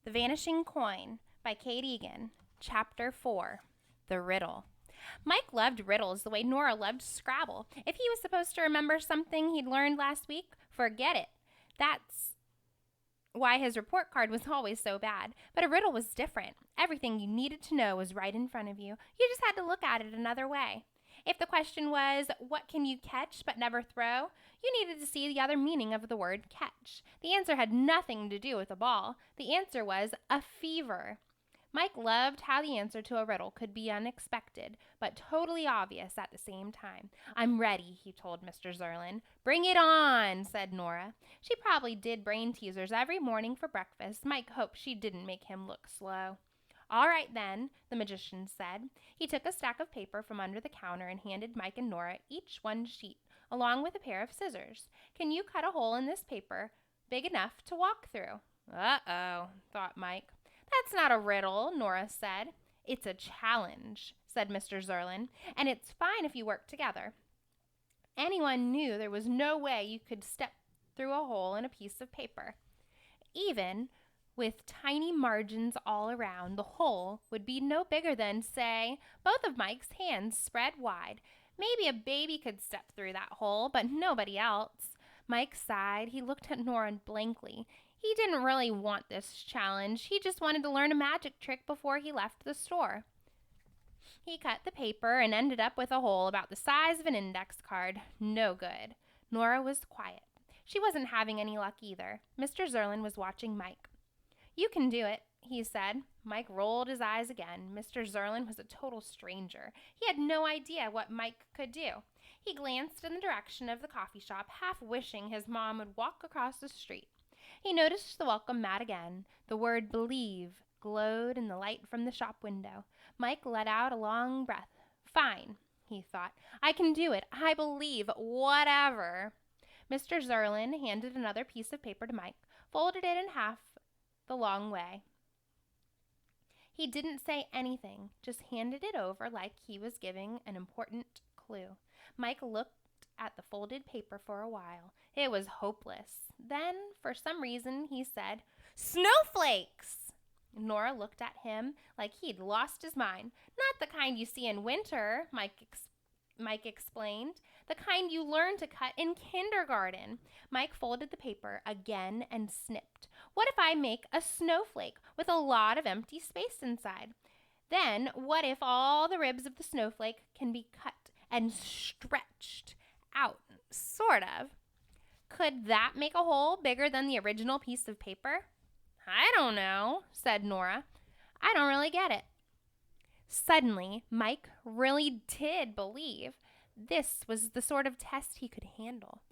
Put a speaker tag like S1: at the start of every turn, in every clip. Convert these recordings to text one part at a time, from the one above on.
S1: The Vanishing Coin by Kate Egan. Chapter 4. The Riddle. Mike loved riddles the way Nora loved Scrabble. If he was supposed to remember something he'd learned last week, forget it. That's why his report card was always so bad. But a riddle was different. Everything you needed to know was right in front of you. You just had to look at it another way. If the question was, what can you catch but never throw? You needed to see the other meaning of the word catch. The answer had nothing to do with a ball. The answer was a fever. Mike loved how the answer to a riddle could be unexpected, but totally obvious at the same time. "I'm ready," he told Mr. Zerlin. "Bring it on," said Nora. She probably did brain teasers every morning for breakfast. Mike hoped she didn't make him look slow. "All right, then," the magician said. He took a stack of paper from under the counter and handed Mike and Nora each one sheet, along with a pair of scissors. "Can you cut a hole in this paper big enough to walk through?" "Uh-oh," thought Mike. "That's not a riddle," Nora said. "It's a challenge," said Mr. Zerlin, "and it's fine if you work together." Anyone knew there was no way you could step through a hole in a piece of paper. Even with tiny margins all around, the hole would be no bigger than, say, both of Mike's hands spread wide. Maybe a baby could step through that hole, but nobody else. Mike sighed. He looked at Nora blankly. He didn't really want this challenge. He just wanted to learn a magic trick before he left the store. He cut the paper and ended up with a hole about the size of an index card. No good. Nora was quiet. She wasn't having any luck either. Mr. Zerlin was watching Mike. "You can do it," he said. Mike rolled his eyes again. Mr. Zerlin was a total stranger. He had no idea what Mike could do. He glanced in the direction of the coffee shop, half wishing his mom would walk across the street. He noticed the welcome mat again. The word "believe" glowed in the light from the shop window. Mike let out a long breath. "Fine," he thought. "I can do it. I believe. Whatever." Mr. Zerlin handed another piece of paper to Mike, folded it in half the long way. He didn't say anything, just handed it over like he was giving an important clue. Mike looked at the folded paper for a while. It was hopeless. Then, for some reason, he said, "Snowflakes!" Nora looked at him like he'd lost his mind. "Not the kind you see in winter," Mike explained. "The kind you learn to cut in kindergarten." Mike folded the paper again and snipped. "What if I make a snowflake with a lot of empty space inside? Then what if all the ribs of the snowflake can be cut and stretched out, sort of? Could that make a hole bigger than the original piece of paper?" "I don't know," said Nora. "I don't really get it." Suddenly, Mike really did believe this was the sort of test he could handle.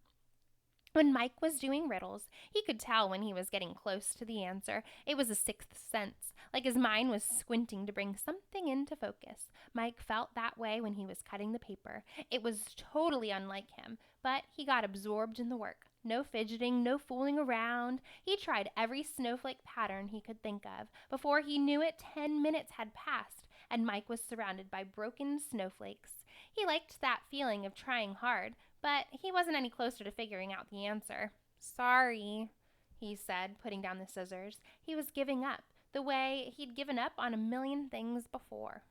S1: When Mike was doing riddles, he could tell when he was getting close to the answer. It was a sixth sense, like his mind was squinting to bring something into focus. Mike felt that way when he was cutting the paper. It was totally unlike him, but he got absorbed in the work. No fidgeting, no fooling around. He tried every snowflake pattern he could think of. Before he knew it, 10 minutes had passed, and Mike was surrounded by broken snowflakes. He liked that feeling of trying hard, but he wasn't any closer to figuring out the answer. "Sorry," he said, putting down the scissors. He was giving up, the way he'd given up on a million things before.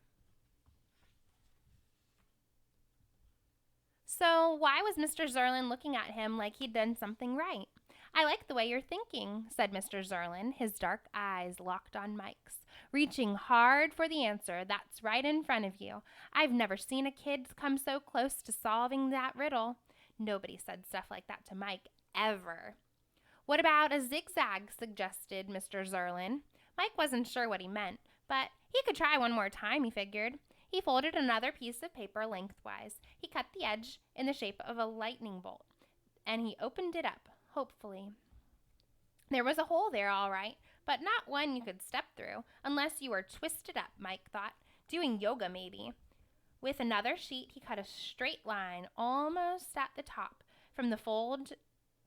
S1: So why was Mr. Zerlin looking at him like he'd done something right? "I like the way you're thinking," said Mr. Zerlin, his dark eyes locked on Mike's, "reaching hard for the answer that's right in front of you. I've never seen a kid come so close to solving that riddle." Nobody said stuff like that to Mike, ever. "What about a zigzag?" suggested Mr. Zerlin. Mike wasn't sure what he meant, but he could try one more time, he figured. He folded another piece of paper lengthwise. He cut the edge in the shape of a lightning bolt, and he opened it up, hopefully. There was a hole there, all right, but not one you could step through, unless you were twisted up, Mike thought. Doing yoga, maybe. With another sheet, he cut a straight line almost at the top, from the fold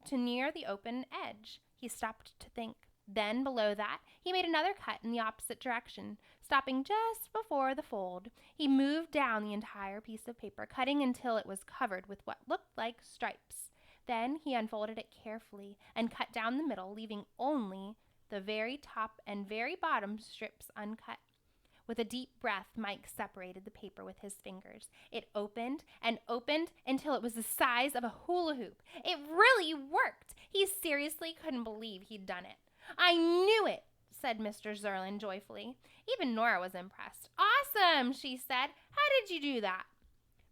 S1: to near the open edge. He stopped to think. Then, below that, he made another cut in the opposite direction, stopping just before the fold. He moved down the entire piece of paper, cutting until it was covered with what looked like stripes. Then he unfolded it carefully and cut down the middle, leaving only the very top and very bottom strips uncut. With a deep breath, Mike separated the paper with his fingers. It opened and opened until it was the size of a hula hoop. It really worked. He seriously couldn't believe he'd done it. "I knew it," said Mr. Zerlin joyfully. Even Nora was impressed. "Awesome," she said. "How did you do that?"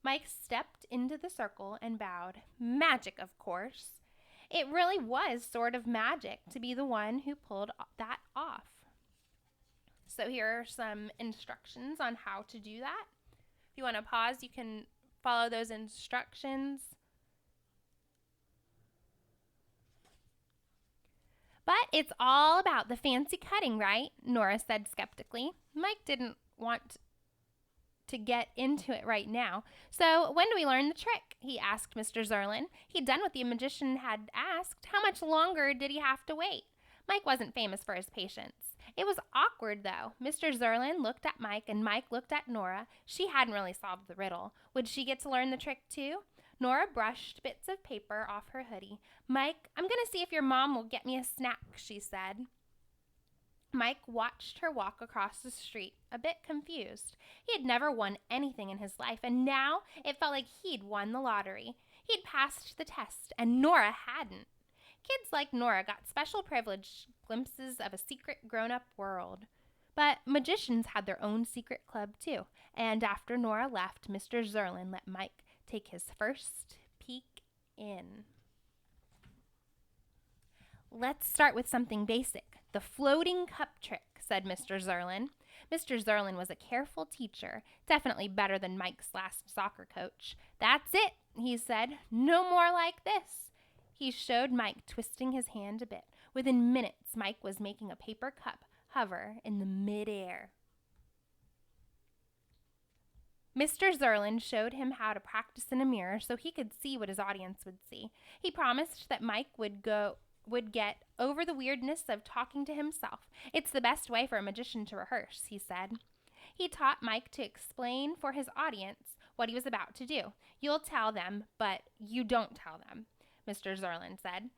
S1: Mike stepped into the circle and bowed. "Magic, of course." It really was sort of magic to be the one who pulled that off. So here are some instructions on how to do that. If you want to pause, you can follow those instructions. "But it's all about the fancy cutting, right?" Nora said skeptically. Mike didn't want to get into it right now. "So when do we learn the trick?" he asked Mr. Zerlin. He'd done what the magician had asked. How much longer did he have to wait? Mike wasn't famous for his patience. It was awkward, though. Mr. Zerlin looked at Mike, and Mike looked at Nora. She hadn't really solved the riddle. Would she get to learn the trick, too? Nora brushed bits of paper off her hoodie. "Mike, I'm going to see if your mom will get me a snack," she said. Mike watched her walk across the street, a bit confused. He had never won anything in his life, and now it felt like he'd won the lottery. He'd passed the test, and Nora hadn't. Kids like Nora got special privileged glimpses of a secret grown-up world. But magicians had their own secret club, too, and after Nora left, Mr. Zerlin let Mike take his first peek in. "Let's start with something basic, the floating cup trick," said Mr. Zerlin. Mr. Zerlin was a careful teacher, definitely better than Mike's last soccer coach. "That's it," he said. "No more like this." He showed Mike twisting his hand a bit. Within minutes, Mike was making a paper cup hover in the midair. Mr. Zerlin showed him how to practice in a mirror so he could see what his audience would see. He promised that Mike would get over the weirdness of talking to himself. "It's the best way for a magician to rehearse," he said. He taught Mike to explain for his audience what he was about to do. "You'll tell them, but you don't tell them," Mr. Zerlin said.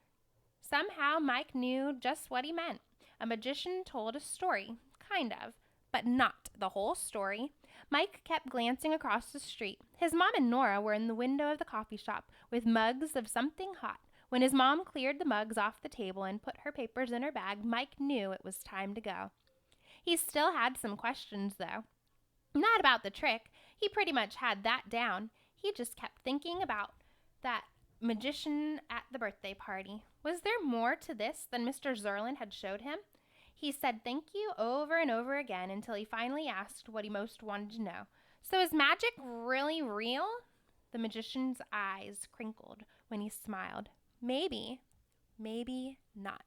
S1: Somehow Mike knew just what he meant. A magician told a story, kind of, but not the whole story. Mike kept glancing across the street. His mom and Nora were in the window of the coffee shop with mugs of something hot. When his mom cleared the mugs off the table and put her papers in her bag, Mike knew it was time to go. He still had some questions, though. Not about the trick. He pretty much had that down. He just kept thinking about that magician at the birthday party. Was there more to this than Mr. Zerlin had showed him? He said thank you over and over again until he finally asked what he most wanted to know. "So is magic really real?" The magician's eyes crinkled when he smiled. Maybe not.